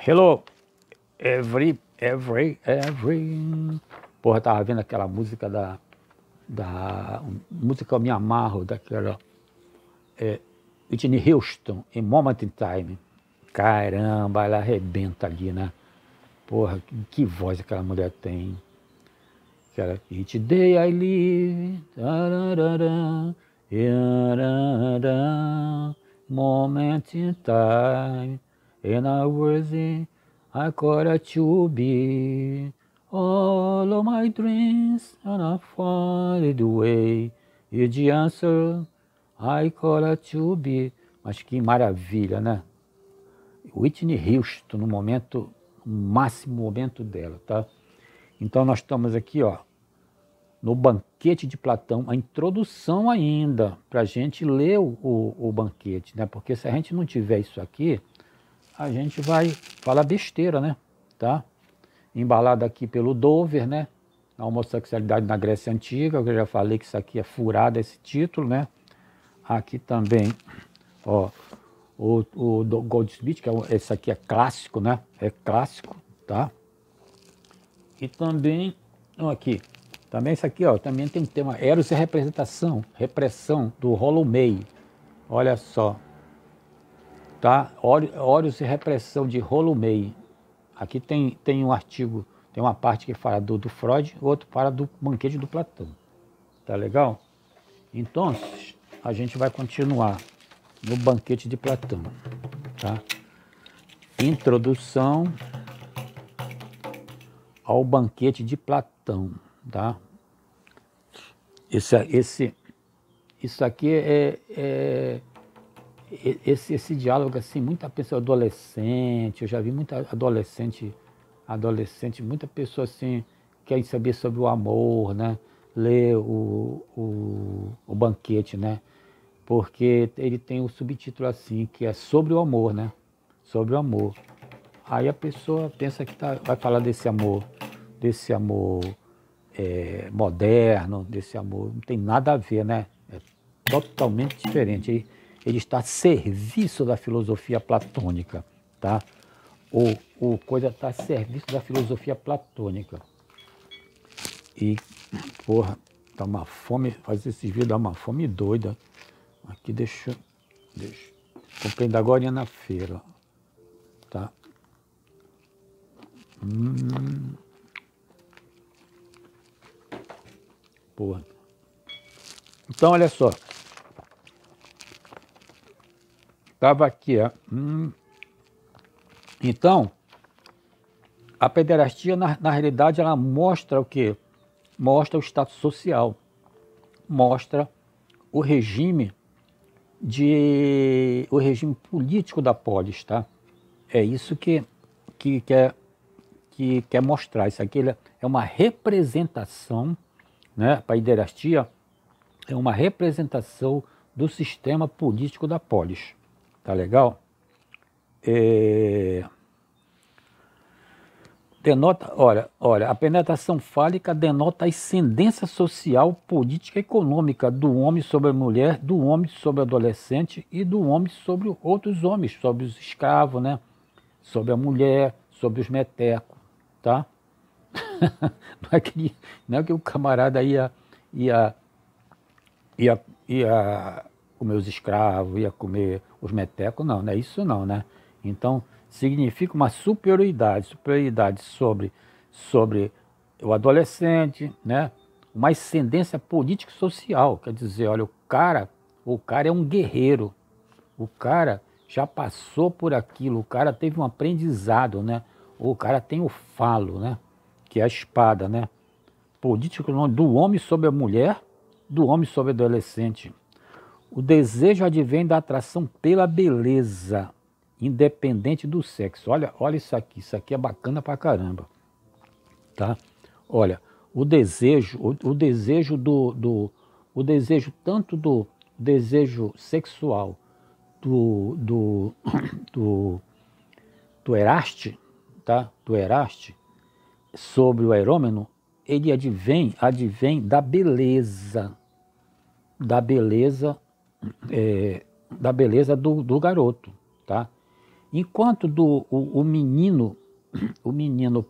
Hello, every. Porra, tava vendo aquela música música Eu Me Amarro, daquela Whitney Houston, em Moment in Time. Caramba, ela arrebenta ali, né? Porra, que voz aquela mulher tem. Aquela Each Day I Live, tararara, yarara, Moment in Time, and I was in, I got to be all of my dreams, and I find the way. E the answer, I got to be. Mas que maravilha, né? Whitney Houston, no momento, no máximo momento dela, tá? Então nós estamos aqui, ó, no Banquete de Platão, a introdução ainda, para a gente ler o banquete, né? Porque se a gente não tiver isso aqui, a gente vai falar besteira, né? Tá? Embalado aqui pelo Dover, né? A homossexualidade na Grécia Antiga, eu já falei que isso aqui é furado, esse título, né? Aqui também, ó, o Goldsmith, que esse aqui é clássico, né? É clássico, tá? E também, aqui, também isso aqui, ó, também tem um tema, Eros e repressão, do Rollo May. Olha só, tá? Eros e repressão, de Rollo May. Aqui tem um artigo, tem uma parte que fala do Freud, outro fala do Banquete do Platão. Tá legal? Então, a gente vai continuar no Banquete de Platão, tá? Introdução ao Banquete de Platão, tá? Isso aqui esse diálogo assim, muita pessoa adolescente, eu já vi muita adolescente, muita pessoa assim, quer saber sobre o amor, né? Ler o Banquete, né? Porque ele tem o subtítulo assim, que é sobre o amor, né? Sobre o amor. Aí a pessoa pensa que vai falar desse amor moderno, desse amor, não tem nada a ver, né? É totalmente diferente. Ele está a serviço da filosofia platônica, tá? O coisa está a serviço da filosofia platônica. E, porra, tá uma fome, fazer esse vídeo dá uma fome doida. Aqui deixa. Comprei ainda agora na feira, tá? Porra. Então, olha só. Tava aqui, ó. Então, a pederastia, na realidade, ela mostra o quê? Mostra o status social. Mostra o regime político da polis, tá? É isso que quer mostrar. Isso aqui é uma representação, né? A pederastia é uma representação do sistema político da polis. Tá legal? Denota, olha, a penetração fálica denota a ascendência social, política e econômica do homem sobre a mulher, do homem sobre o adolescente e do homem sobre outros homens, sobre os escravos, né? Sobre a mulher, sobre os metecos, tá? Não é que o camarada ia comer os escravos, ia comer os metecos, não é isso não, né? Então, significa uma superioridade sobre o adolescente, né? Uma ascendência política e social, quer dizer, olha, o cara é um guerreiro, o cara já passou por aquilo, o cara teve um aprendizado, né? O cara tem o falo, né? Que é a espada, né? Político do homem sobre a mulher, do homem sobre o adolescente. O desejo advém da atração pela beleza, independente do sexo. Olha isso aqui é bacana pra caramba, tá? Olha, o desejo tanto do desejo sexual do Eraste, tá? Do Eraste sobre o aerômeno, ele advém da beleza do garoto, tá? Enquanto o menino, o menino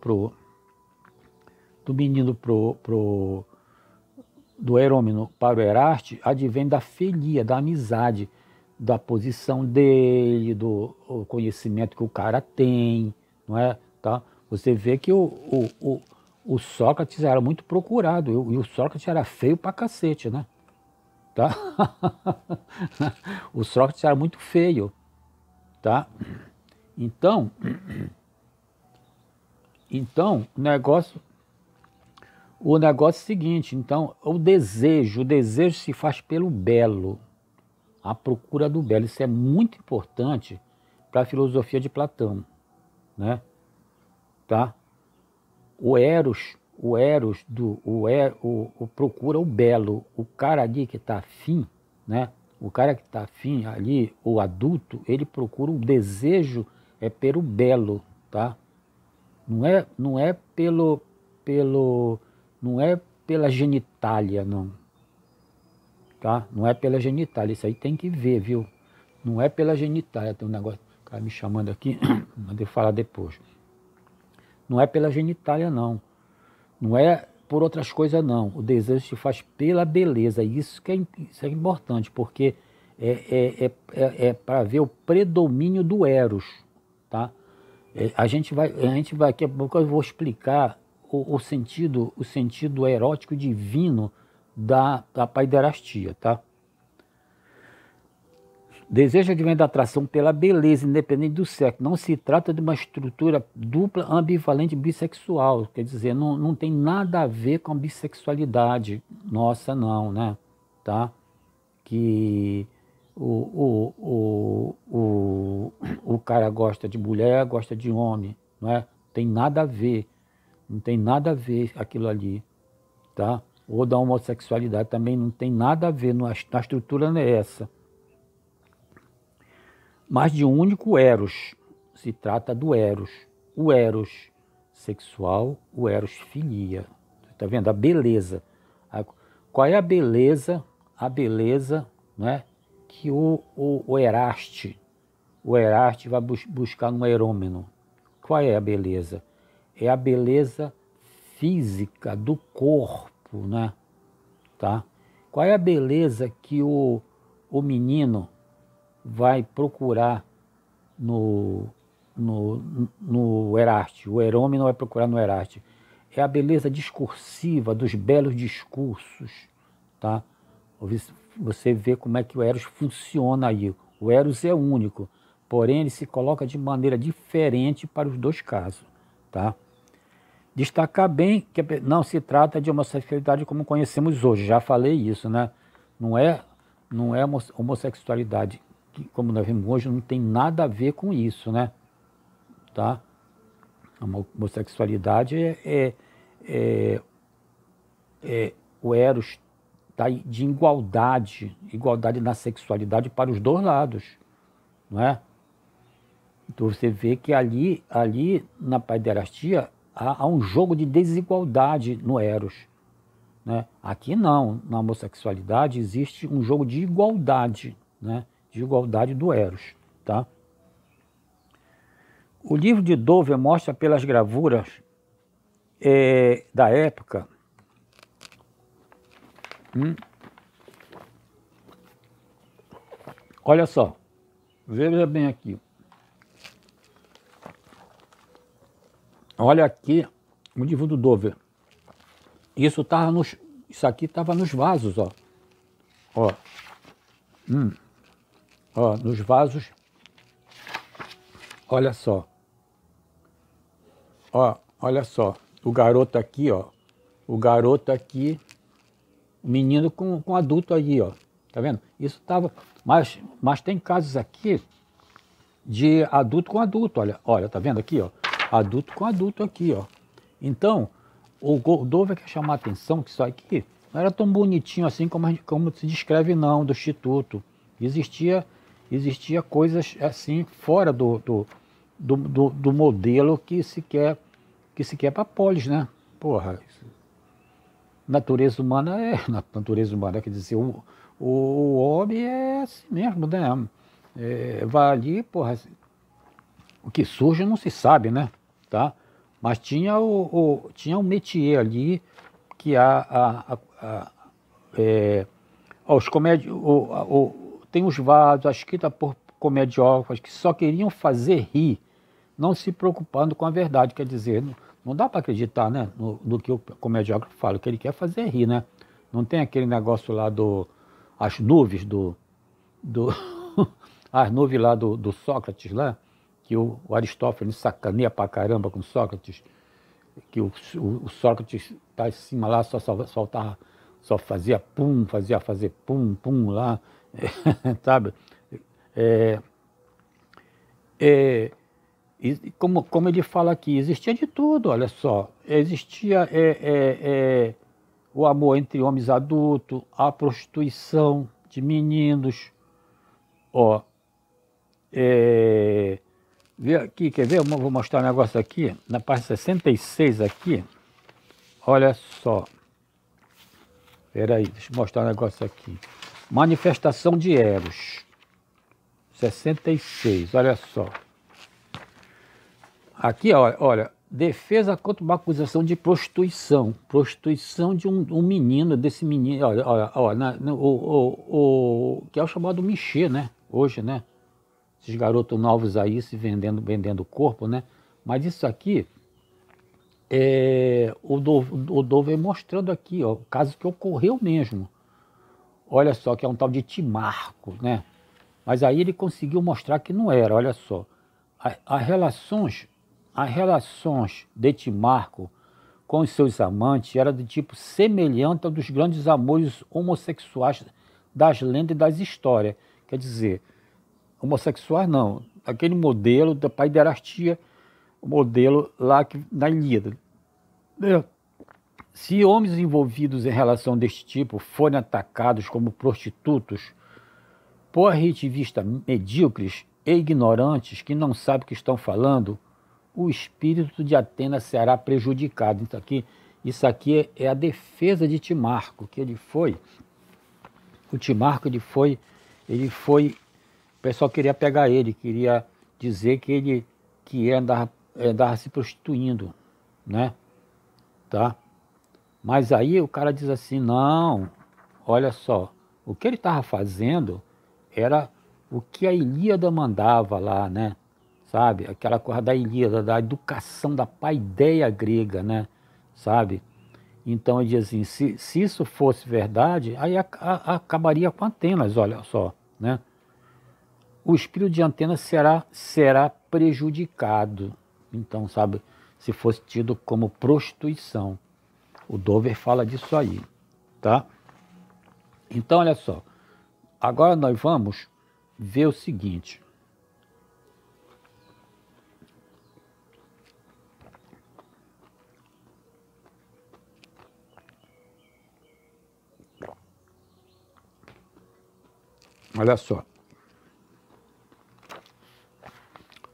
do menino do Herômeno para o Eraste advém da filia, da amizade, da posição dele, do conhecimento que o cara tem, não é? Tá? Você vê que o Sócrates era muito procurado, e o Sócrates era feio pra cacete, né? Tá? O Sócrates era muito feio, tá? Então, o negócio é o seguinte, então, o desejo se faz pelo belo, a procura do belo. Isso é muito importante para a filosofia de Platão, né? Tá? O Eros procura o belo. O cara ali que está afim, né? O cara que está afim ali, o adulto, ele procura o desejo pelo belo, tá? Não é não é pela genitália, não, tá? Não é pela genitália, isso aí tem que ver, viu? Não é pela genitália, tem um negócio, o cara me chamando aqui, mandei falar depois. Não é pela genitália, não. Não é por outras coisas, não. O desejo se faz pela beleza. Isso é importante, porque é para ver o predomínio do Eros, tá? A gente vai, daqui a pouco eu vou explicar o sentido erótico divino da paiderastia, tá? Desejo advém da atração pela beleza, independente do sexo. Não se trata de uma estrutura dupla, ambivalente, bissexual. Quer dizer, não tem nada a ver com a bissexualidade nossa, não, né? Tá? Que o cara gosta de mulher, gosta de homem, não é? Tem nada a ver. Não tem nada a ver aquilo ali, tá? Ou da homossexualidade também não tem nada a ver, a estrutura não é essa. Mas de um único Eros. Se trata do Eros. O Eros sexual, o Eros filia. Está vendo? A beleza. Qual é a beleza? A beleza, né, que o Eraste vai buscar no Herômeno. Qual é a beleza? É a beleza física do corpo, né? Tá? Qual é a beleza que o menino vai procurar no Eraste, o Herômeno vai procurar no Eraste? É a beleza discursiva, dos belos discursos, tá? Você vê como é que o Eros funciona aí. O Eros é único, porém ele se coloca de maneira diferente para os dois casos, tá? Destacar bem que não se trata de homossexualidade como conhecemos hoje, já falei isso, né? Não é homossexualidade que, como nós vemos hoje, não tem nada a ver com isso, né? Tá? A homossexualidade o Eros tá de igualdade na sexualidade para os dois lados, não é? Então você vê que ali na paiderastia há um jogo de desigualdade no Eros, né? Aqui não, na homossexualidade existe um jogo de igualdade, né? De igualdade do Eros, tá? O livro de Dover mostra pelas gravuras da época olha só, veja bem aqui. Olha aqui o livro do Dover. Isso aqui estava nos vasos, ó. Ó. Ó, nos vasos. Olha só. Ó, olha só. O garoto aqui, ó. O garoto aqui. O menino com adulto aí, ó. Tá vendo? Isso estava... Mas tem casos aqui de adulto com adulto, olha, tá vendo aqui, ó? Adulto com adulto aqui, ó. Então, o Dover quer chamar a atenção que isso aqui não era tão bonitinho assim como se descreve, não, do Instituto. Existia coisas assim fora do modelo que se quer para polis, né? Porra, natureza humana quer dizer, o homem é assim mesmo, né? Vai ali, porra, O que surge não se sabe, né? Tá? Mas tinha tinha um métier ali que os tem os vasos, a escrita por comediógrafos que só queriam fazer rir, não se preocupando com a verdade. Quer dizer, não dá para acreditar, né, no que o comediógrafo fala, que ele quer fazer rir, né? Não tem aquele negócio lá as nuvens as nuvens lá do Sócrates lá, que o Aristófanes sacaneia pra caramba com Sócrates, que o Sócrates tá em cima lá, só fazia pum, fazer pum, pum lá, sabe? É, é, como ele fala aqui, existia de tudo, olha só. Existia o amor entre homens adultos, a prostituição de meninos, ó. Vê aqui, quer ver? Eu vou mostrar um negócio aqui, na página 66 aqui, olha só. Peraí, deixa eu mostrar um negócio aqui. Manifestação de Eros, 66, olha só. Aqui, olha, defesa contra uma acusação de prostituição. Prostituição de um menino, desse menino, olha, que é o chamado Michê, né? Hoje, né? Esses garotos novos aí se vendendo corpo, né? Mas isso aqui, o Dov vem mostrando aqui, ó, o caso que ocorreu mesmo. Olha só, que é um tal de Timarco, né? Mas aí ele conseguiu mostrar que não era, olha só. As relações de Timarco com os seus amantes era de tipo semelhante ao dos grandes amores homossexuais das lendas e das histórias. Quer dizer, homossexuais não, aquele modelo da paiderastia, o modelo lá na Ilíada. Se homens envolvidos em relação deste tipo forem atacados como prostitutos por retivistas medíocres e ignorantes que não sabem o que estão falando, o espírito de Atenas será prejudicado. Isso aqui é a defesa de Timarco, que o Timarco ele foi, o pessoal queria pegar ele, queria dizer que ele andava se prostituindo, né? Tá? Mas aí o cara diz assim, não, olha só, o que ele estava fazendo era o que a Ilíada mandava lá, né? Sabe? Aquela coisa da Ilíada, da educação, da paideia grega, né? Sabe? Então ele diz assim, se isso fosse verdade, aí acabaria com Atenas, olha só, né? O espírito de Atenas será prejudicado. Então, sabe, se fosse tido como prostituição. O Dover fala disso aí, tá? Então, olha só. Agora nós vamos ver o seguinte. Olha só.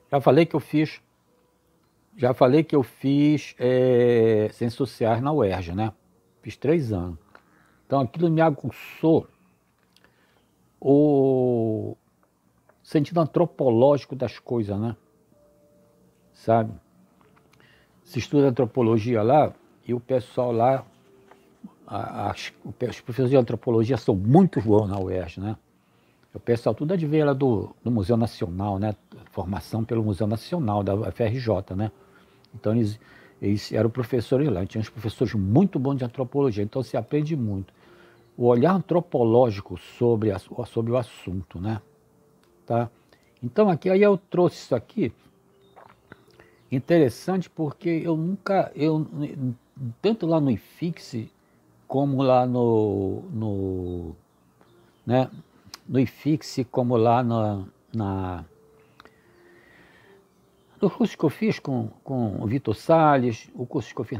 Já falei que eu fiz Ciências Sociais na UERJ, né? Fiz 3 anos. Então aquilo me aguçou o sentido antropológico das coisas, né? Sabe? Se estuda antropologia lá, e o pessoal lá, os professores de antropologia são muito bons na UERJ, né? O pessoal tudo advém lá do Museu Nacional, né? Formação pelo Museu Nacional da UFRJ, né? Então eles eram professores lá, tinha uns professores muito bons de antropologia, então se aprende muito. O olhar antropológico sobre o assunto, né? Tá? Então aí eu trouxe isso aqui, interessante porque tanto lá no IFIX, como lá no IFIX, como lá no curso que eu fiz com o Vitor Salles, o curso que eu fiz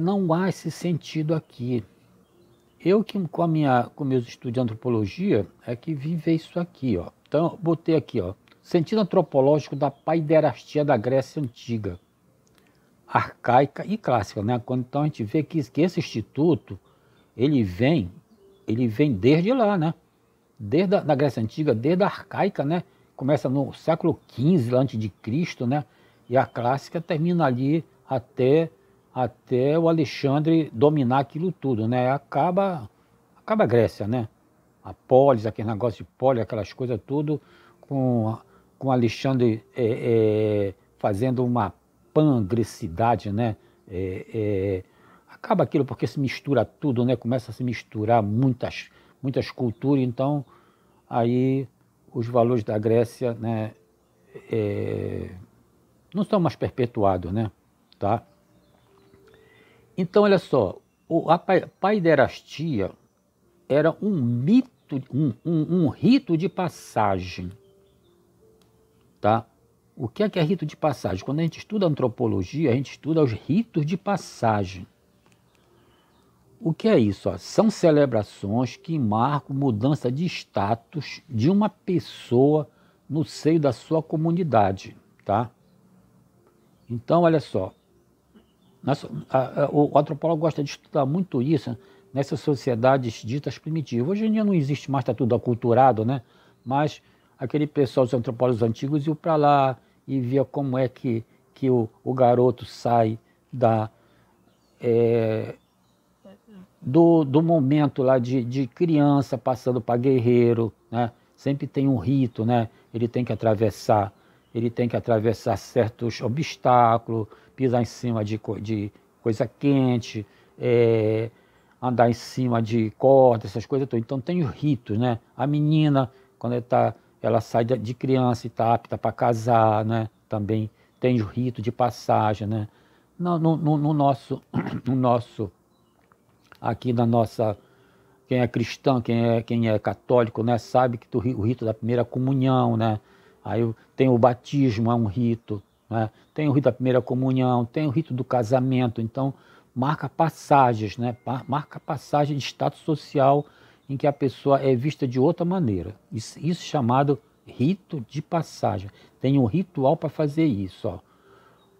não há esse sentido aqui. Eu que com meus estudos de antropologia é que vim ver isso aqui, ó. Então eu botei aqui, ó, sentido antropológico da paiderastia da Grécia Antiga, arcaica e clássica, né? Então a gente vê que esse instituto, ele vem desde lá, né? Desde a Grécia Antiga, desde a arcaica, né? começa no século XV a.C., né? E a clássica termina ali até o Alexandre dominar aquilo tudo, né? Acaba a Grécia, né? A polis, aquele negócio de polis, aquelas coisas tudo, com Alexandre fazendo uma pan-grecidade, né? Acaba aquilo porque se mistura tudo, né? Começa a se misturar muitas culturas, então aí os valores da Grécia, né, não são mais perpetuados, né? Tá? Então, olha só, a paiderastia era um mito, um rito de passagem, tá? O que é rito de passagem? Quando a gente estuda antropologia, a gente estuda os ritos de passagem. O que é isso? Ó? São celebrações que marcam mudança de status de uma pessoa no seio da sua comunidade, tá? Então, olha só, o antropólogo gosta de estudar muito isso nessas sociedades ditas primitivas. Hoje em dia não existe mais, está tudo aculturado, né? Mas aquele pessoal, os antropólogos antigos, iam para lá e via como é que o garoto sai do momento lá de criança passando para guerreiro, né? Sempre tem um rito, né? Ele tem que atravessar certos obstáculos, pisar em cima de coisa quente, andar em cima de corda, essas coisas todas. Então tem os ritos, né? A menina, quando ela sai de criança e está apta para casar, né? Também tem o rito de passagem, né? No nosso, aqui na nossa, quem é cristão, quem é católico, né? Sabe que o rito da primeira comunhão, né? Aí tem o batismo, é um rito, né? Tem o rito da primeira comunhão, tem o rito do casamento, então marca passagens, né? Marca passagem de status social em que a pessoa é vista de outra maneira. Isso é chamado rito de passagem. Tem um ritual para fazer isso. Ó.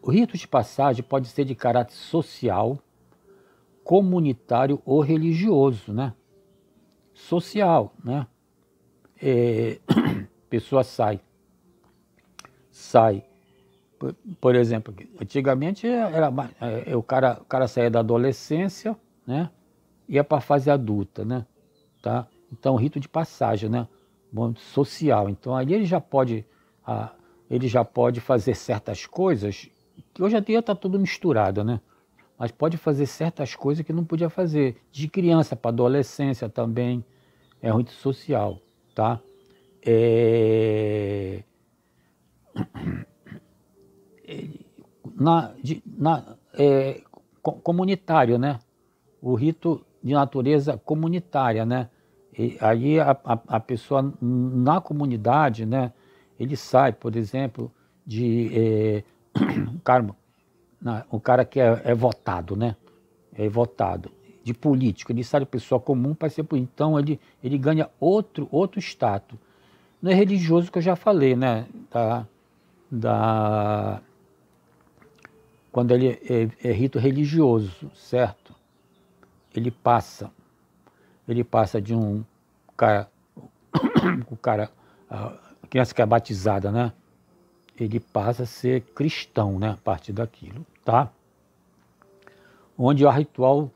O rito de passagem pode ser de caráter social, comunitário ou religioso, né? Social, né? Pessoa sai, por exemplo, antigamente o cara saía da adolescência, né? Ia para a fase adulta, né? Tá? Então, rito de passagem, né? Social. Então, aí ele já pode fazer certas coisas que hoje em dia está tudo misturado, né? Mas pode fazer certas coisas que não podia fazer. De criança para adolescência também é um rito social, tá? Comunitário, né? O rito de natureza comunitária, né? E aí a pessoa na comunidade, né? Ele sai, por exemplo, o cara que é votado, né? É votado de político, ele sai de pessoa comum para ser político. Então ele ganha outro status. Não é religioso que eu já falei, né? Quando ele é rito religioso, certo? Ele passa de um cara, a criança que é batizada, né? Ele passa a ser cristão, né? A partir daquilo, tá? Onde há ritual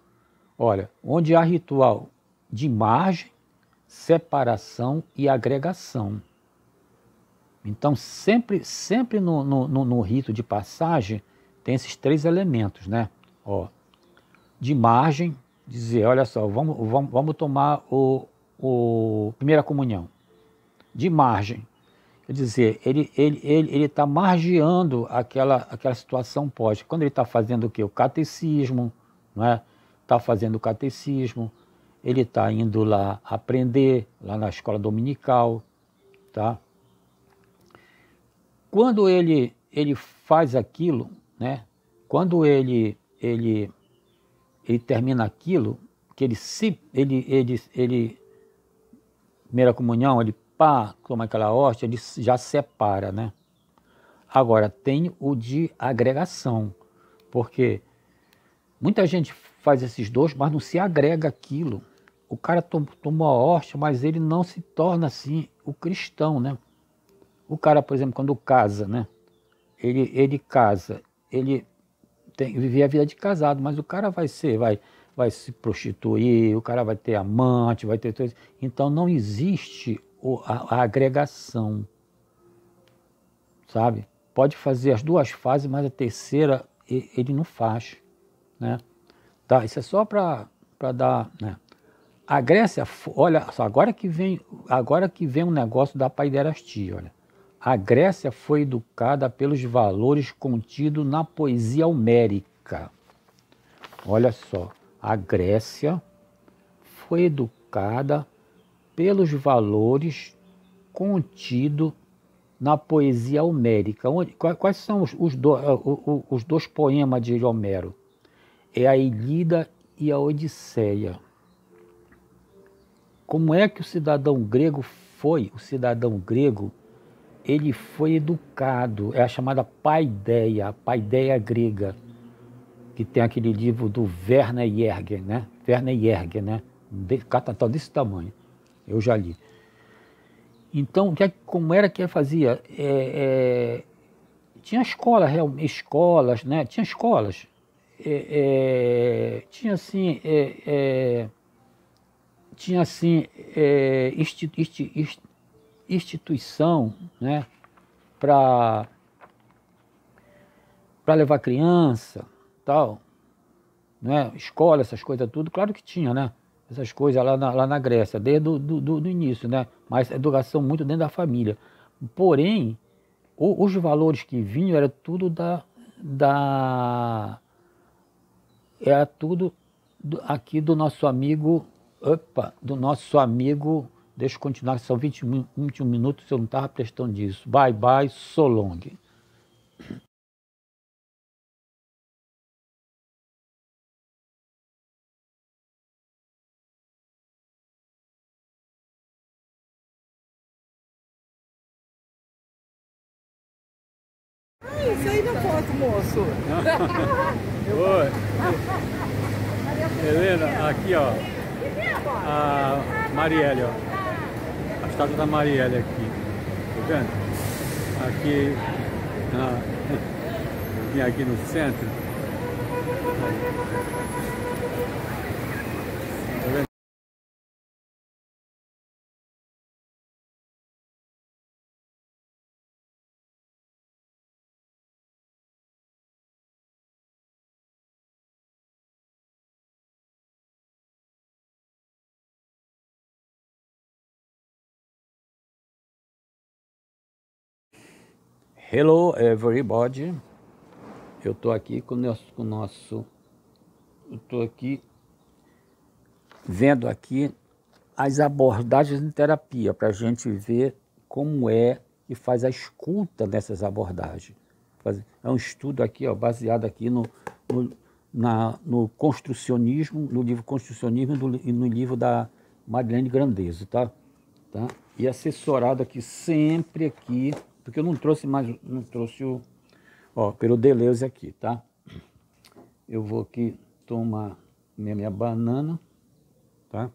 de margem, separação e agregação. Então, sempre no rito de passagem, tem esses três elementos, né? Ó, de margem, dizer, olha só, vamos tomar primeira comunhão. De margem, quer dizer, ele está margeando aquela situação pós. Quando ele está fazendo o quê? O catecismo, não é? Está fazendo o catecismo, ele está indo lá aprender, lá na escola dominical, tá? Quando ele faz aquilo, né? Quando ele termina aquilo, que primeira comunhão, ele toma aquela hóstia, ele já separa, né? Agora, tem o de agregação, porque muita gente faz esses dois, mas não se agrega aquilo. O cara tomou a hóstia, mas ele não se torna assim o cristão, né? O cara, por exemplo, quando casa, né? Ele casa, ele viver a vida de casado, mas o cara vai se prostituir, o cara vai ter amante, vai ter tudo isso. Então não existe a agregação, sabe? Pode fazer as duas fases, mas a terceira ele não faz, né? Tá, isso é só para dar, né? A Grécia, olha só, agora que vem um negócio da paiderastia, olha. A Grécia foi educada pelos valores contidos na poesia homérica. Olha só, a Grécia foi educada pelos valores contidos na poesia homérica. Quais são os dois poemas de Homero? É a Ilíada e a Odisseia. Como é que o cidadão grego foi? O cidadão grego, ele foi educado, é a chamada paideia, a paideia grega, que tem aquele livro do Werner Jaeger, né? Werner Jaeger, né? Catatal desse tamanho, eu já li. Então, como era que ele fazia? Tinha escolas, né? Tinha escolas. Tinha assim, instituição, né? Para levar criança, tal, né? Escola, essas coisas tudo, claro que tinha, né? Essas coisas lá na Grécia, desde do início, né? Mas educação muito dentro da família. Porém, os valores que vinham era tudo era tudo aqui do nosso amigo, deixa eu continuar, são 21 minutos, eu não estava prestando disso. Bye, bye, so long. Isso aí na foto, moço. Oi. Helena, aqui ó, a Marielle, ó. A estátua da Marielle aqui. Tá vendo? Aqui, vim aqui no centro. Tá vendo? Hello everybody, eu estou aqui eu estou aqui vendo aqui as abordagens em terapia, para a gente ver como é que faz a escuta dessas abordagens. É um estudo aqui, ó, baseado aqui no construcionismo, no livro Construcionismo e no livro da Marilene Grandeso, tá? E assessorado aqui, sempre aqui, porque eu não trouxe pelo Deleuze aqui, tá? Eu vou aqui tomar minha banana, tá?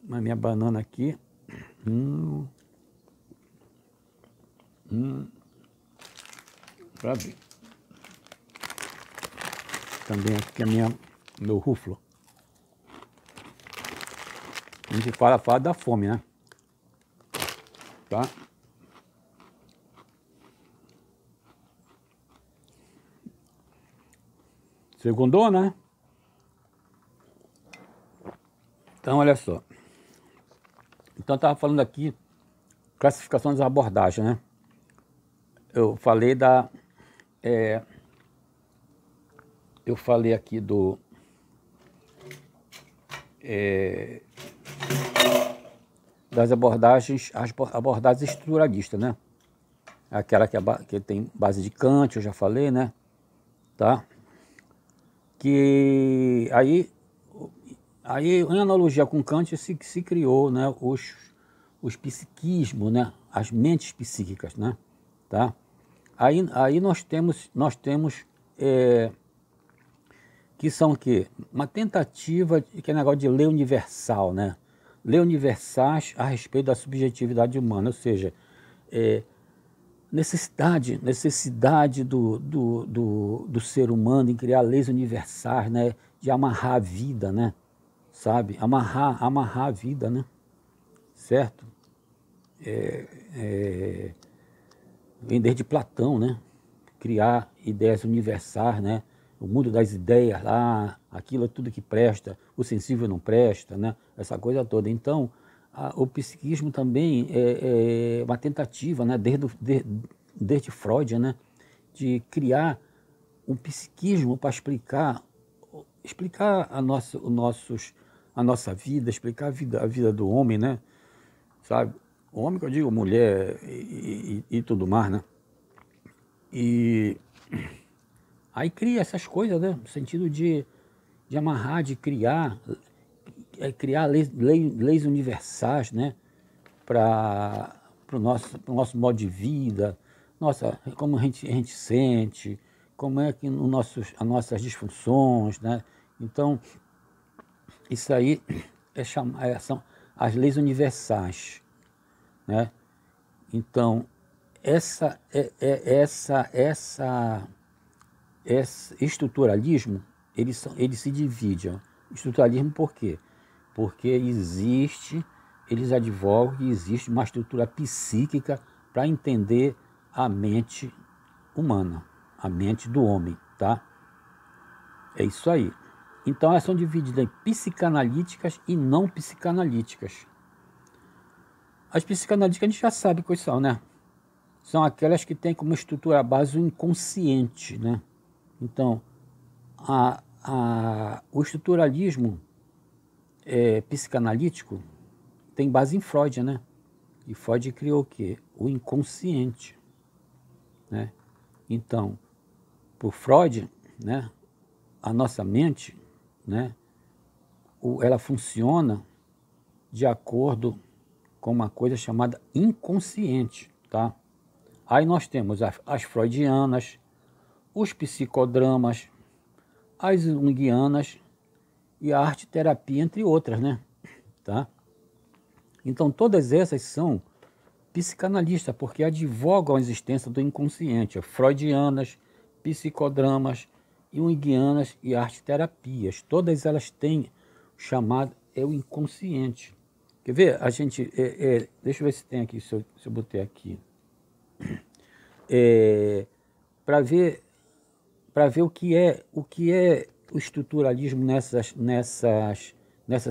A minha banana aqui. Pra ver. Também aqui meu ruflo. A gente fala da fome, né? Tá? Segundou, né? Então, olha só. Então, eu estava falando aqui, classificação das abordagens, né? Eu falei eu falei aqui das abordagens, as abordagens estruturalistas, né? Aquela que tem base de Kant, eu já falei, né? Tá? Que aí em analogia com Kant se criou, né, os psiquismos, né, as mentes psíquicas, né, tá? Aí nós temos que são o quê? Uma tentativa, que é negócio de lei universal, né? Lei universais a respeito da subjetividade humana, ou seja, necessidade do ser humano em criar leis universais, né? De amarrar a vida, né? Sabe? Amarrar a vida, né? Certo? Vem desde Platão, né? Criar ideias universais, né? O mundo das ideias lá, aquilo é tudo que presta, o sensível não presta, né? Essa coisa toda. Então, o psiquismo também é uma tentativa, né? Desde Freud, né? De criar um psiquismo para explicar a nossa vida, explicar a vida do homem, né? Sabe? O homem que eu digo, mulher e tudo mais, né? E aí cria essas coisas, né? No sentido de amarrar, de criar leis universais, né? Para o nosso modo de vida, como a gente sente, como é que as nossas disfunções, né? Então, isso aí são as leis universais, né? Então, esse estruturalismo, ele se divide. Ó. Estruturalismo por quê? Porque eles advogam que existe uma estrutura psíquica para entender a mente humana, a mente do homem, tá? É isso aí. Então elas são divididas em psicanalíticas e não psicanalíticas. As psicanalíticas a gente já sabe quais são, né? São aquelas que têm como estrutura a base o inconsciente, né? Então, o estruturalismo psicanalítico tem base em Freud, né? E Freud criou o quê? O inconsciente, né? Então, por Freud, né? A nossa mente, né? Ela funciona de acordo com uma coisa chamada inconsciente, tá? Aí nós temos as freudianas, os psicodramas, as junguianas e a arte-terapia, entre outras, né? Tá? Então, todas essas são psicanalistas, porque advogam a existência do inconsciente. Freudianas, psicodramas, junguianas e arte-terapias. Todas elas têm o chamado o inconsciente. Quer ver? A gente... deixa eu ver se tem aqui, se eu botei aqui. Para ver o que é o estruturalismo nessas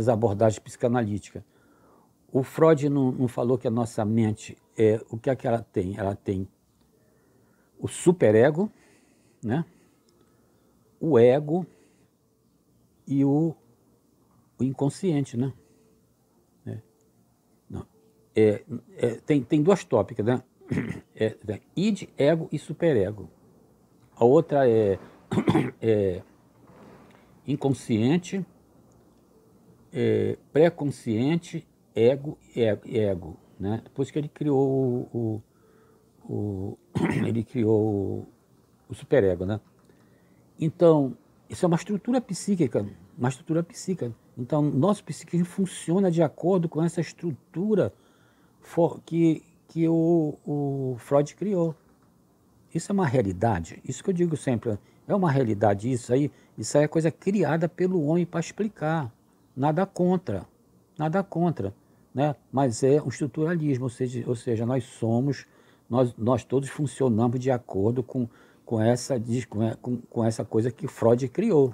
abordagens psicanalíticas. O Freud não falou que a nossa mente o que é que ela tem? Ela tem o superego, né? O ego e o inconsciente, né? Tem duas tópicas, né? Id, ego e superego. A outra é inconsciente, pré-consciente, ego e ego, né? Depois que ele criou ele criou o superego, né? Então, isso é uma estrutura psíquica, Então, nosso psiquismo funciona de acordo com essa estrutura que o Freud criou. Isso é uma realidade, isso que eu digo sempre, é uma realidade isso aí é coisa criada pelo homem para explicar, nada contra, né? Mas é um estruturalismo, ou seja, nós todos funcionamos de acordo com essa coisa que Freud criou.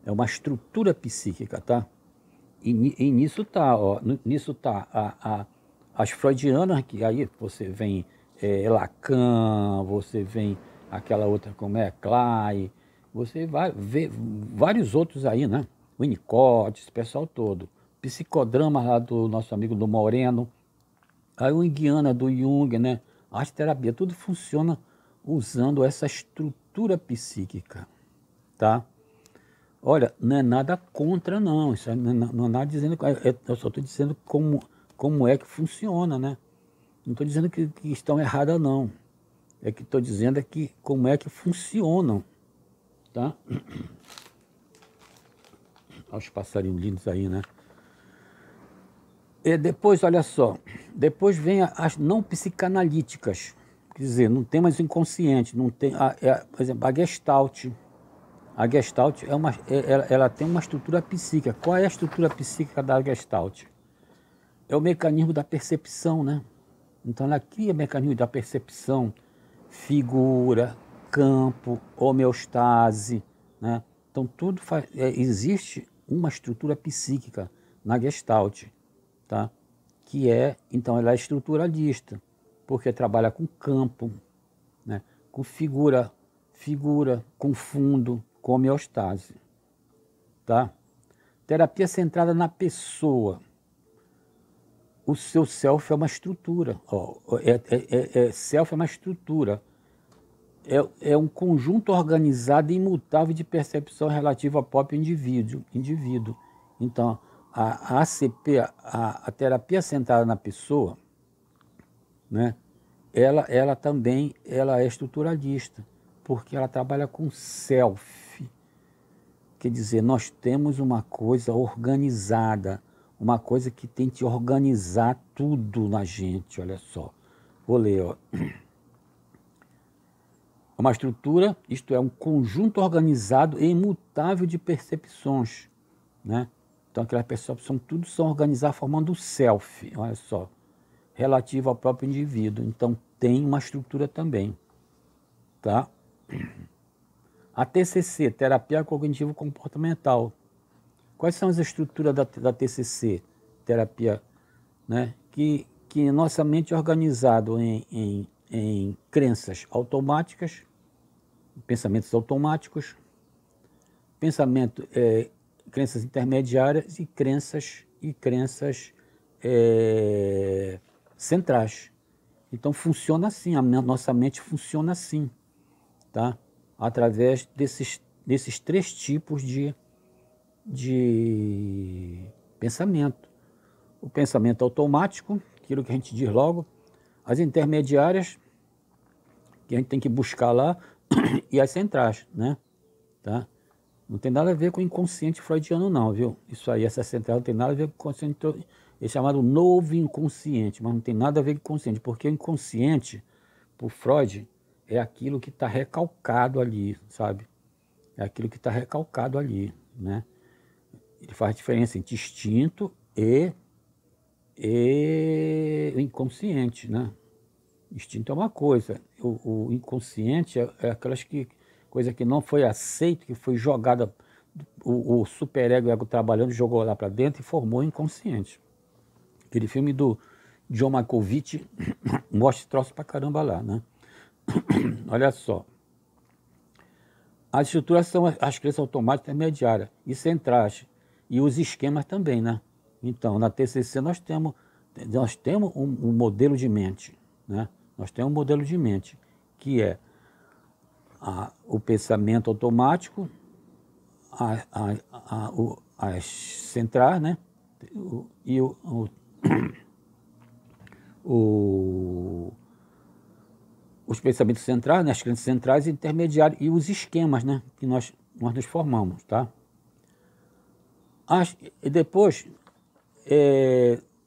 É uma estrutura psíquica, tá? E nisso tá, ó, as freudianas, que aí você vem Lacan, você vem aquela outra como Klein, você vai ver vários outros aí, né? Winnicott, esse pessoal todo. Psicodrama lá do nosso amigo do Moreno, a junguiana do Jung, né? A arte-terapia, tudo funciona usando essa estrutura psíquica, tá? Olha, não é nada contra, não. Isso não é nada dizendo. Eu só estou dizendo como é que funciona, né? Não estou dizendo que estão erradas, não. É que estou dizendo como é que funcionam, tá? Olha os passarinhos lindos aí, né? E depois, olha só, depois vem as não psicanalíticas, Quer dizer, não tem mais inconsciente, não tem, por exemplo, a Gestalt ela tem uma estrutura psíquica. Qual é a estrutura psíquica da Gestalt? É o mecanismo da percepção, né? Então ela cria mecanismo da percepção, figura, campo, homeostase, né? Então tudo existe uma estrutura psíquica na Gestalt, tá? Então ela é estruturalista, porque trabalha com campo, né? Com figura, com fundo, com homeostase, tá? Terapia centrada na pessoa. O seu self é uma estrutura. Self é uma estrutura. É um conjunto organizado e imutável de percepção relativa ao próprio indivíduo. Então, a ACP, a terapia centrada na pessoa, né, ela também é estruturalista, porque ela trabalha com self. Quer dizer, nós temos uma coisa organizada, uma coisa que tem que organizar tudo na gente, olha só. Vou ler, ó. Uma estrutura, isto é, um conjunto organizado e imutável de percepções, né? Então aquelas percepções tudo são organizadas formando o self, olha só, relativo ao próprio indivíduo. Então tem uma estrutura também, tá? A TCC, Terapia Cognitivo Comportamental. Quais são as estruturas da TCC, terapia, né? Que nossa mente é organizada em crenças automáticas, pensamentos automáticos, crenças intermediárias e crenças centrais. Então funciona assim, a nossa mente funciona assim, tá? Através desses três tipos de pensamento. O pensamento automático, aquilo que a gente diz logo, as intermediárias, que a gente tem que buscar lá, e as centrais, né? Tá? Não tem nada a ver com o inconsciente freudiano não, viu? Isso aí, essa central não tem nada a ver com o inconsciente, é chamado novo inconsciente, mas não tem nada a ver com o inconsciente, porque o inconsciente, por Freud, é aquilo que está recalcado ali, sabe? É aquilo que está recalcado ali, né? Ele faz diferença entre instinto e inconsciente, né? Instinto é uma coisa, o inconsciente é aquelas coisa que não foi aceito, que foi jogada, o superego, o ego trabalhando, jogou lá para dentro e formou o inconsciente. Aquele filme do John Malkovich mostra esse troço pra caramba lá, né? Olha só. As estruturas são as crenças automáticas intermediárias e centrais, e os esquemas também, né? Então, na TCC nós temos um modelo de mente, né? Nós temos um modelo de mente, que é o pensamento automático, as centrais, né? Os pensamentos centrais, né? As crenças centrais e intermediários, e os esquemas, né? Que nós nos formamos, tá? E depois,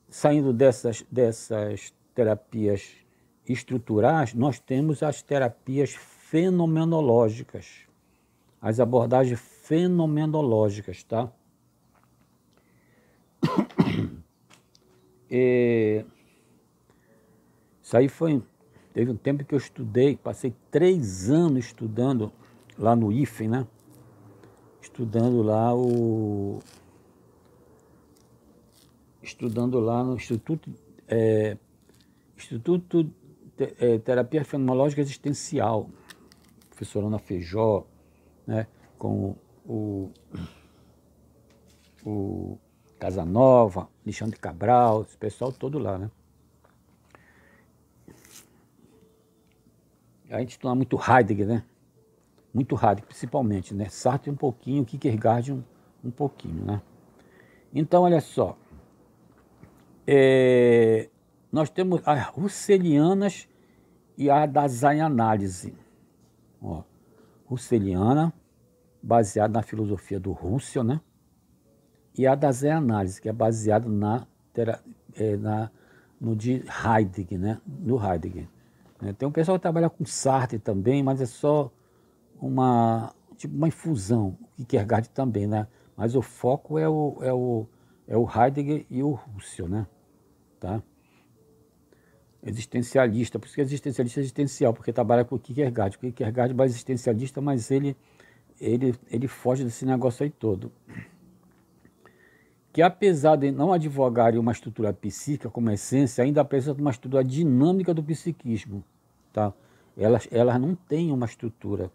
saindo dessas terapias estruturais, nós temos as terapias fenomenológicas, as abordagens fenomenológicas, tá? Isso aí teve um tempo que eu estudei, passei 3 anos estudando lá no IFEM, né? Estudando lá no Instituto Terapia Fenomenológica Existencial, professora Ana Feijó, né, com o Casanova, Alexandre Cabral, esse pessoal todo lá, né? A gente estuda muito Heidegger, né? Muito Heidegger, principalmente, né? Sartre um pouquinho, Kierkegaard um pouquinho, né? Então, olha só. Nós temos as Russellianas e a Dasein-Análise. Russelliana, baseada na filosofia do Russell, né? E a Dasein-Análise, que é baseada no de Heidegger, né? No Heidegger. né? Tem um pessoal que trabalha com Sartre também, mas é só tipo uma infusão, o Kierkegaard também, né? Mas o foco é o Heidegger e o Husserl, né? Tá? Existencialista, por isso que é existencialista existencial, porque trabalha com o Kierkegaard. O Kierkegaard é mais existencialista, mas ele foge desse negócio aí todo. Que apesar de não advogarem uma estrutura psíquica como essência, ainda apresentam uma estrutura dinâmica do psiquismo. Tá? Elas não têm uma estrutura.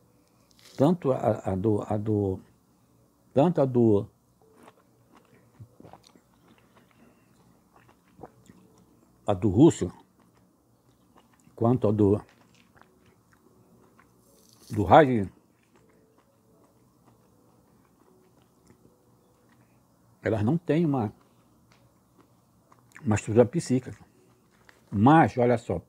Tanto tanto a do Husserl, quanto a do Heidegger, elas não têm uma estrutura psíquica. Mas, olha só,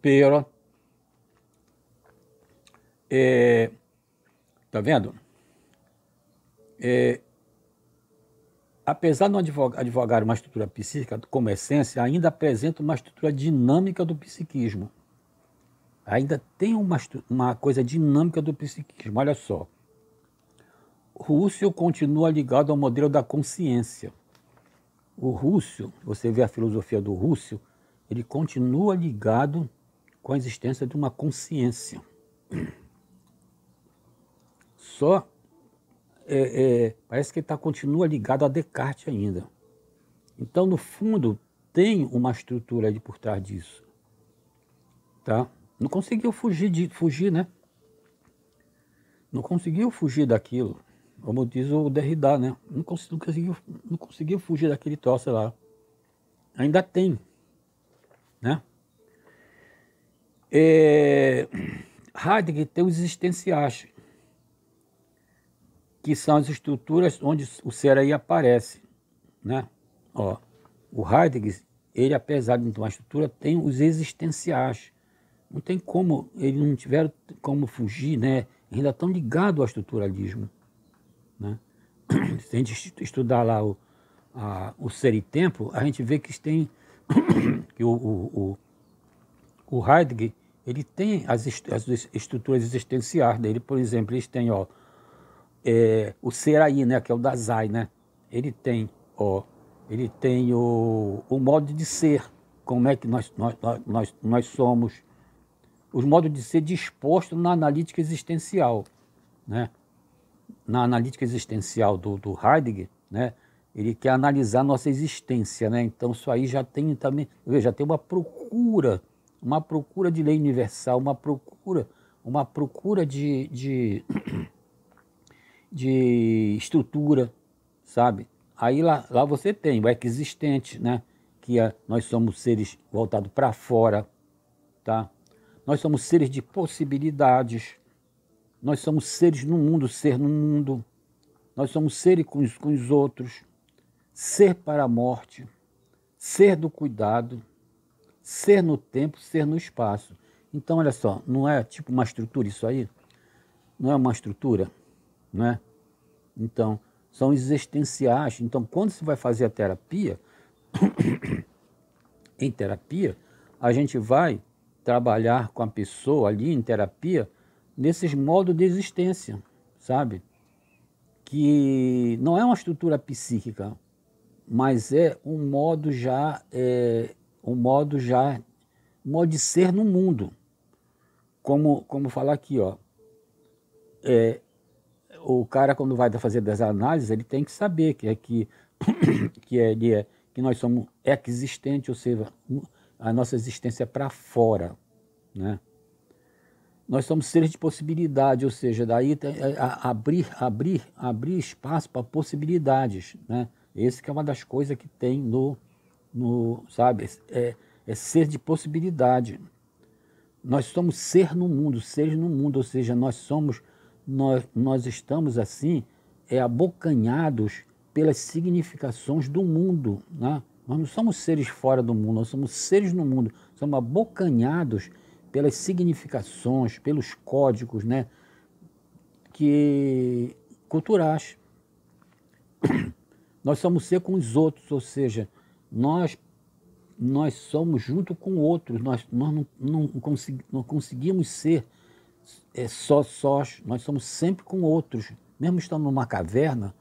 tá vendo? Apesar de não advogar uma estrutura psíquica como essência, ainda apresenta uma estrutura dinâmica do psiquismo. Ainda tem uma coisa dinâmica do psiquismo. Olha só, Husserl continua ligado ao modelo da consciência. O Husserl, você vê a filosofia do Husserl, ele continua ligado com a existência de uma consciência. Só parece que ele continua ligado a Descartes ainda. Então, no fundo, tem uma estrutura ali por trás disso. Tá? Não conseguiu fugir, né? Não conseguiu fugir daquilo. Como diz o Derrida, né? Não conseguiu fugir daquele troço lá. Ainda tem, né? Heidegger tem os existenciais, que são as estruturas onde o ser aí aparece, né? Ó, o Heidegger, ele, apesar de ter uma estrutura, tem os existenciais. Não tem como, eles não tiveram como fugir, né? Ainda estão ligados ao estruturalismo, né? Se a gente estudar lá o Ser e Tempo, a gente vê que tem que o Heidegger, ele tem as estruturas existenciais dele. Por exemplo, eles têm, ó, o ser aí, né, que é o Dasein, né? Ele tem o modo de ser, como é que nós somos, os modos de ser dispostos na analítica existencial, né? Na analítica existencial do Heidegger, né? Ele quer analisar nossa existência, né? Então isso aí já tem também, já tem uma procura de lei universal, uma procura de estrutura, sabe? Aí lá você tem o existente, né? Que nós somos seres voltados para fora, tá? Nós somos seres de possibilidades, nós somos seres no mundo, ser no mundo, nós somos seres com os outros, ser para a morte, ser do cuidado, ser no tempo, ser no espaço. Então, olha só, não é tipo uma estrutura isso aí? Não é uma estrutura, não é? Então, são existenciais. Então, quando se vai fazer a terapia, em terapia, a gente vai trabalhar com a pessoa ali em terapia nesses modos de existência, sabe? Que não é uma estrutura psíquica, mas é um modo de ser no mundo. Como falar aqui, ó, o cara quando vai fazer das análises, ele tem que saber que nós somos existente, ou seja, a nossa existência é para fora, né? Nós somos seres de possibilidade, ou seja, daí abrir espaço para possibilidades, né? Esse que é uma das coisas que tem sabe, é ser de possibilidade. Nós somos seres no mundo, ou seja, nós estamos assim, abocanhados pelas significações do mundo, né? Nós não somos seres fora do mundo, nós somos seres no mundo, somos abocanhados pelas significações, pelos códigos, né, culturais. Nós somos ser com os outros, ou seja, nós nós somos junto com outros, nós não conseguimos ser sós, nós somos sempre com outros. Mesmo estando numa caverna,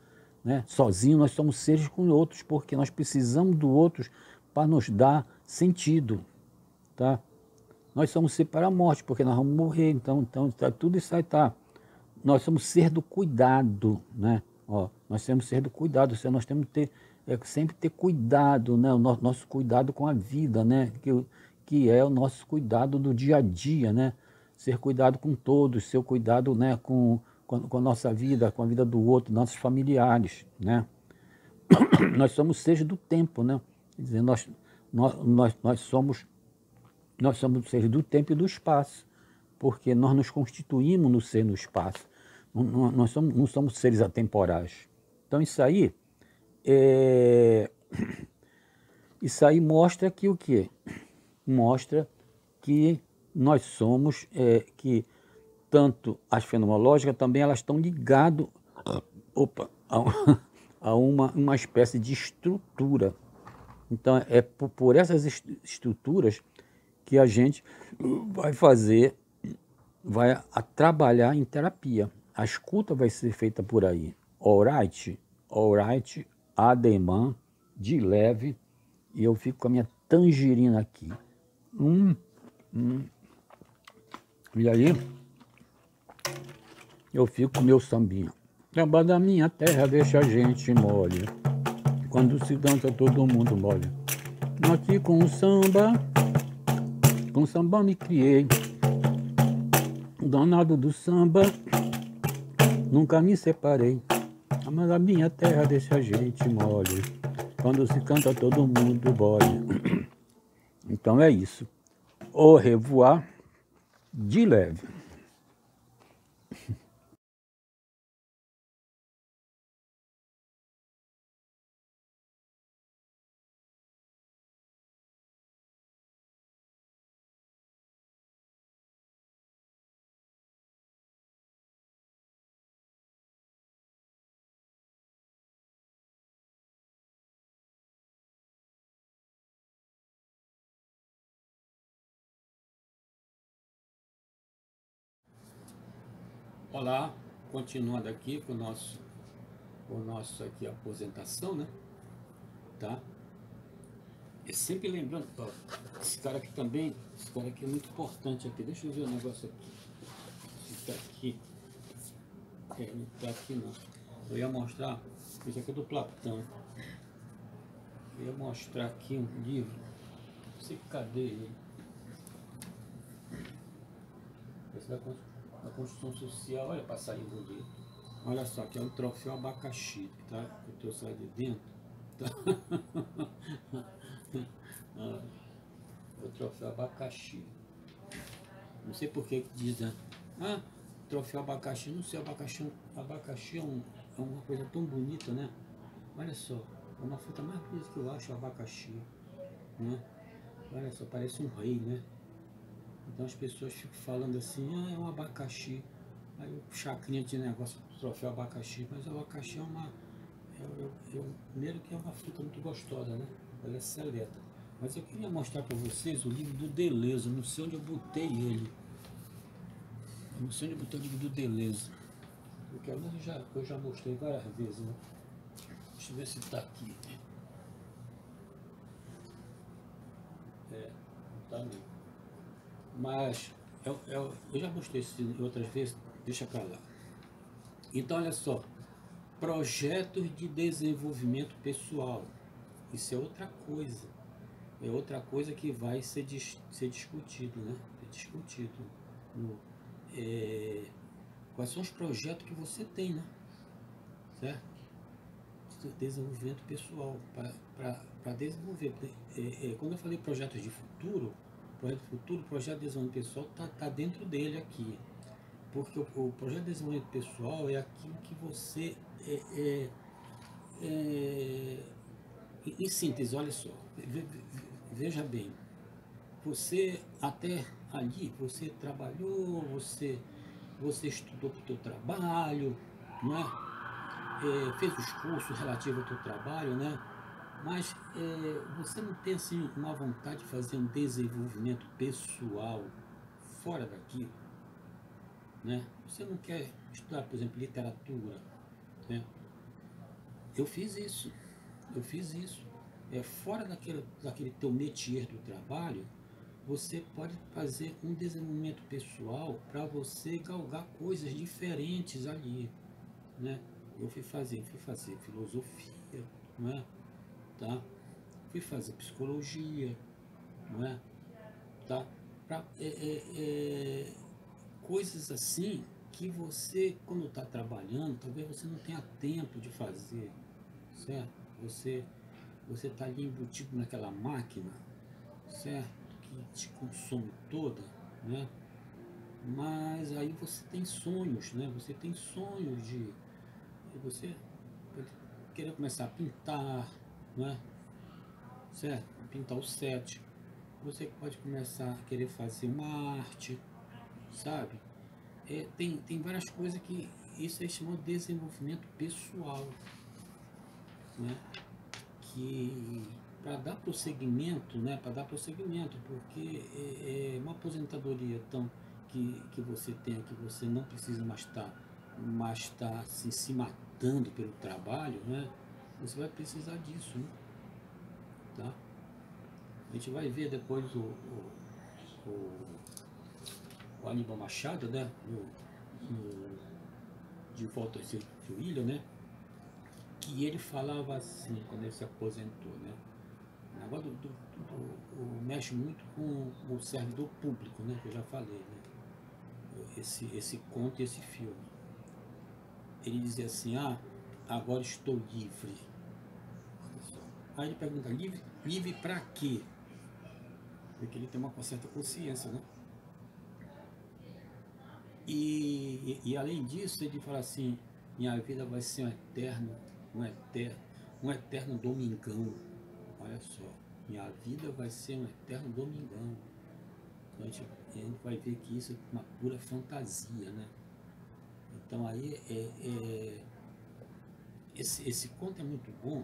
né, sozinho, nós somos seres com outros, porque nós precisamos do outros para nos dar sentido, tá? Nós somos ser para a morte, porque nós vamos morrer, então tá, tudo isso aí tá. Nós somos ser do cuidado, né? Ó, nós somos ser do cuidado, nós temos que ter, sempre ter cuidado, né? O nosso cuidado com a vida, né? Que é o nosso cuidado do dia a dia, né? Ser cuidado com todos, ser cuidado, né? Com a nossa vida, com a vida do outro, nossos familiares, né? Nós somos seres do tempo, né? Quer dizer, nós somos seres do tempo e do espaço, porque nós nos constituímos no ser no espaço. Nós não somos seres atemporais. Então isso aí mostra que o quê? Mostra que nós somos, que tanto as fenomenológicas também elas estão ligadas a uma espécie de estrutura. Então é por essas estruturas que a gente vai a trabalhar em terapia. A escuta vai ser feita por aí. Alright, Ademã, de leve, e eu fico com a minha tangerina aqui. E aí, eu fico com o meu sambinha. Samba da minha terra deixa a gente mole. Quando se dança todo mundo mole. Aqui com samba me criei. Danado do samba, nunca me separei. Mas a minha terra deixa a gente mole. Quando se canta todo mundo bole. Então é isso. Au revoir, de leve. Olá, continuando aqui com o nosso aqui aposentação, né? Tá? E sempre lembrando, ó, esse cara aqui é muito importante aqui. Deixa eu ver o negócio aqui. Esse tá aqui. Não tá aqui não. Eu ia mostrar, esse aqui é do Platão. Eu ia mostrar aqui um livro. Não sei cadê ele. Esse da Constituição Social, olha passarinho bonito. Olha só, aqui é um troféu abacaxi, tá? Eu trouxe lá de dentro. Tá? O troféu abacaxi. Não sei por que dizem, troféu abacaxi, não sei, abacaxi é uma coisa tão bonita, né? Olha só, é uma fruta mais bonita que eu acho, o abacaxi, né? Olha só, parece um rei, né? Então as pessoas ficam falando assim, é um abacaxi. Aí o chacrinha de negócio, troféu abacaxi, mas o abacaxi é uma. Primeiro que é uma fruta muito gostosa, né? Ela é seleta. Mas eu queria mostrar para vocês o livro do Deleuze, não sei onde eu botei ele. Não sei onde eu botei o livro do Deleuze. Porque eu já mostrei várias vezes, né? Deixa eu ver se está aqui. Não tá não. Mas eu já mostrei isso outras vezes, deixa para lá. Então, olha só, projetos de desenvolvimento pessoal, isso é outra coisa que vai ser discutido, né? Ser discutido. Quais são os projetos que você tem, né? Certo? Desenvolvimento pessoal, para desenvolver. Quando eu falei projetos de futuro, projeto de desenvolvimento pessoal tá dentro dele aqui. Porque o projeto de desenvolvimento pessoal é aquilo que você em síntese, olha só, veja bem, você até ali, você trabalhou, você estudou para o teu trabalho, né? Fez os cursos relativos ao teu trabalho, né? Mas você não tem assim uma vontade de fazer um desenvolvimento pessoal fora daqui, né? Você não quer estudar, por exemplo, literatura, né? Eu fiz isso, eu fiz isso. Fora daquele teu métier do trabalho, você pode fazer um desenvolvimento pessoal para você galgar coisas diferentes ali, né? Eu fui fazer filosofia, não é? Tá? Fui fazer psicologia, não é? Tá? Pra, coisas assim que você, quando está trabalhando, talvez você não tenha tempo de fazer, certo? Você está ali embutido naquela máquina, certo? Que te consome toda, né? Mas aí você tem sonhos, né? Você tem sonhos de você pode querer começar a pintar, né? Certo? Pintar o set. Você pode começar a querer fazer uma arte, sabe? Tem várias coisas que isso aí chama de desenvolvimento pessoal, né? Que para dar prosseguimento, né? Para dar prosseguimento, porque uma aposentadoria tão que você tem, que você não precisa mais estar assim, se matando pelo trabalho, né? Você vai precisar disso, né? Tá? A gente vai ver depois o, o Aníbal Machado, né? De Volta ao Seu Ilha, né? Que ele falava assim, quando ele se aposentou, né? O negócio mexe muito com o servidor público, né? Que eu já falei, né? Esse conto e esse filme. Ele dizia assim, agora estou livre. Aí ele pergunta, livre para quê? Porque ele tem uma certa consciência, né? E além disso, ele fala assim, minha vida vai ser um eterno domingão. Olha só, minha vida vai ser um eterno domingão. Então a gente vai ver que isso é uma pura fantasia, né? Então aí esse conto é muito bom,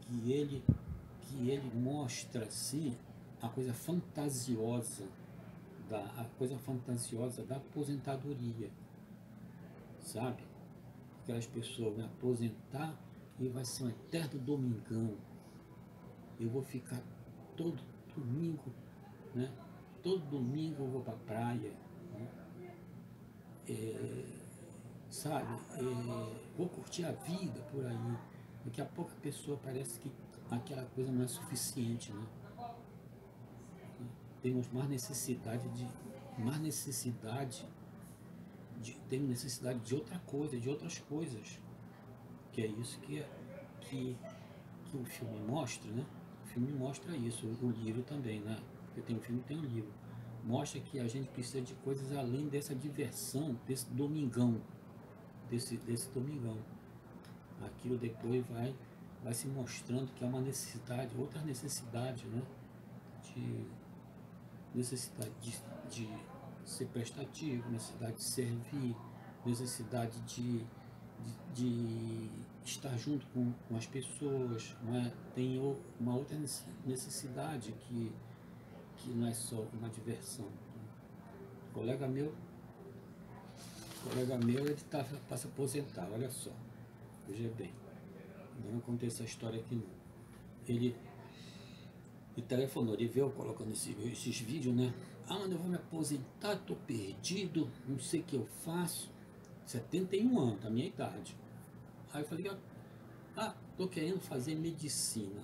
que ele mostra assim a coisa fantasiosa da aposentadoria, sabe? Aquelas pessoas vão aposentar e vai ser um eterno domingão. Eu vou ficar todo domingo, né? Todo domingo eu vou para a praia, né? Sabe? Vou curtir a vida por aí. Daqui a pouco a pessoa parece que aquela coisa não é suficiente, né? Temos temos necessidade de outra coisa, de outras coisas, que é isso que o filme mostra, né? O filme mostra isso, o livro também, né? Porque tem um filme e tem um livro. Mostra que a gente precisa de coisas além dessa diversão, desse domingão. Aquilo depois vai se mostrando que é uma necessidade, outra necessidade, né? De necessidade de ser prestativo, necessidade de servir, necessidade de estar junto com as pessoas, não é? Tem uma outra necessidade que não é só uma diversão. O colega meu ele tá para se aposentar, olha só, veja bem, ainda não contei essa história aqui não. Ele telefonou, ele veio colocando esses vídeos, né? Mano, eu vou me aposentar, tô perdido, não sei o que eu faço. 71 anos, da minha idade. Aí eu falei, tô querendo fazer medicina.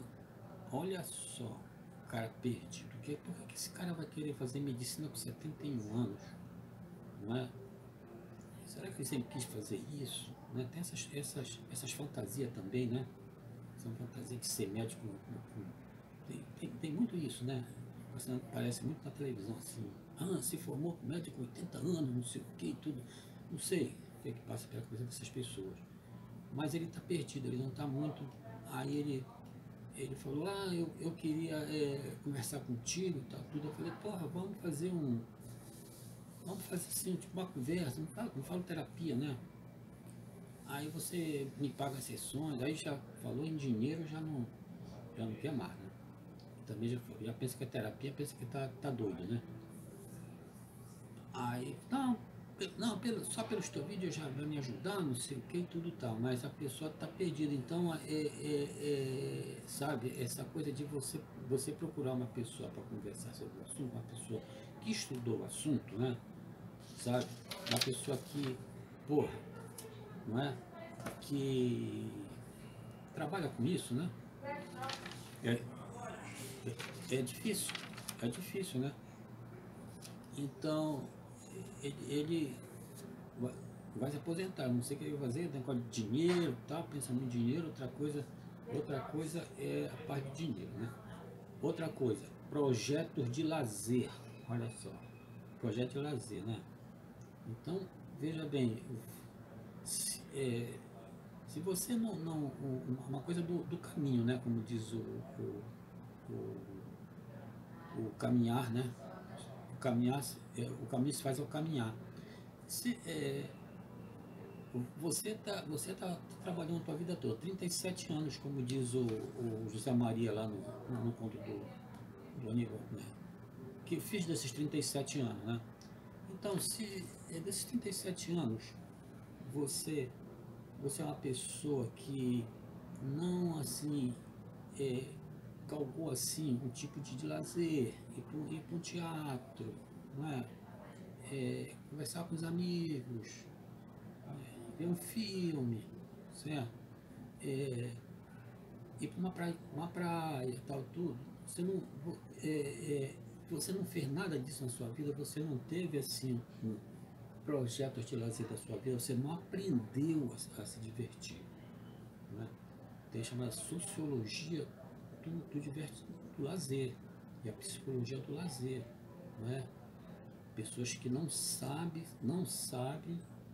Olha só, o cara perdido. Por que esse cara vai querer fazer medicina com 71 anos? Não é? Será que ele sempre quis fazer isso? Né? Tem essas fantasias também, né? São fantasias de ser médico. Tem muito isso, né? Parece muito na televisão assim. Se formou médico com 80 anos, não sei o que, tudo. Não sei o que é que passa pela cabeça dessas pessoas. Mas ele está perdido, ele não está muito. Aí ele falou, eu queria conversar contigo e tal, tudo. Eu falei, porra, vamos fazer assim, tipo uma conversa, não falo terapia, né? Aí você me paga as sessões, aí já falou em dinheiro, já não quer mais, né? Também já pensa que é terapia, pensa que tá doido, né? Aí, não, só pelos teus vídeos já vai me ajudar, não sei o que e tudo tal, mas a pessoa tá perdida, então sabe, essa coisa de você procurar uma pessoa para conversar sobre o assunto, uma pessoa que estudou o assunto, né? Sabe? Uma pessoa que, porra, não é? Que trabalha com isso, né? É difícil, né? Então, ele vai se aposentar, não sei o que ele vai fazer, tem coisa de dinheiro, tá? Pensando em dinheiro, outra coisa é a parte de dinheiro, né? Outra coisa, projetos de lazer, olha só, projeto de lazer, né? Então, veja bem, se você não uma coisa do caminho, né? Como diz o caminhar, né? O caminhar, o caminho se faz ao caminhar. Você tá trabalhando a tua vida toda, 37 anos, como diz o José Maria lá no conto do Aníbal, né? Que eu fiz desses 37 anos, né? Então, se desses 37 anos, você é uma pessoa que não, assim, calcou, assim, um tipo de lazer, ir para um teatro, não é? Conversar com os amigos, ver um filme, certo? Ir para uma praia, tal, tudo. Você não fez nada disso na sua vida, você não teve, assim, projetos de lazer da sua vida, você não aprendeu a se divertir, né? Tem chamada sociologia do lazer e a psicologia do lazer, né? Pessoas que não sabem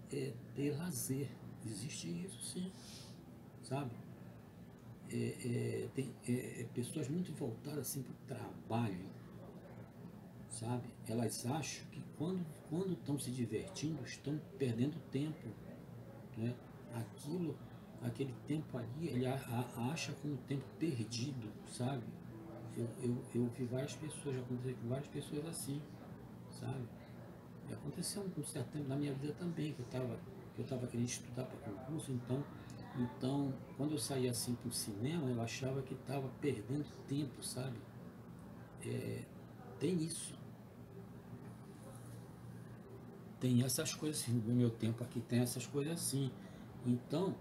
ter lazer, existe isso sim, sabe? Tem pessoas muito voltadas assim para o trabalho, sabe? Elas acham que quando estão se divertindo, estão perdendo tempo, né? Aquele tempo ali, ele acha como tempo perdido, sabe? Eu vi várias pessoas, já aconteceu com várias pessoas assim, sabe? E aconteceu um certo tempo na minha vida também, que eu estava querendo estudar para concurso, então, quando eu saía assim para o cinema, eu achava que estava perdendo tempo, sabe? Tem isso. Tem essas coisas assim, no meu tempo aqui tem essas coisas assim. Então,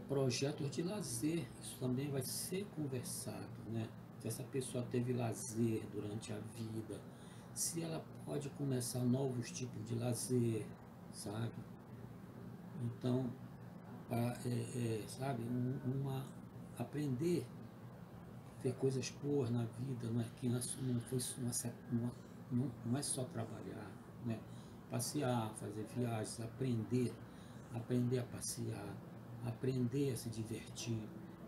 projetos de lazer, isso também vai ser conversado, né? Se essa pessoa teve lazer durante a vida, se ela pode começar novos tipos de lazer, sabe? Então, sabe, aprender a ver coisas boas na vida, não é que não é só trabalhar, né? Passear, fazer viagens, aprender a passear, aprender a se divertir,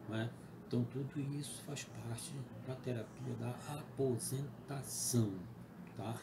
não é? Então tudo isso faz parte da terapia da aposentação, tá?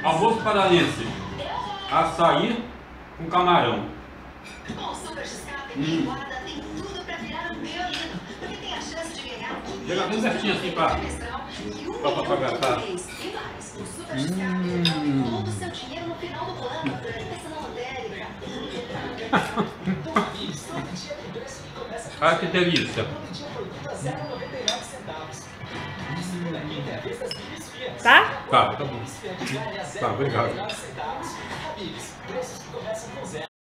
Almoço paraense, açaí com camarão. Com o Super X-Cap, quem guarda tem tudo pra virar um violino, porque tem a chance de ganhar Chega bem certinho assim pra gastar. E mais, o Super X-Cap todo o seu dinheiro no final do plano, pensa na lotérica. Ah, que delícia. tá? Tá bom. Tá, obrigado.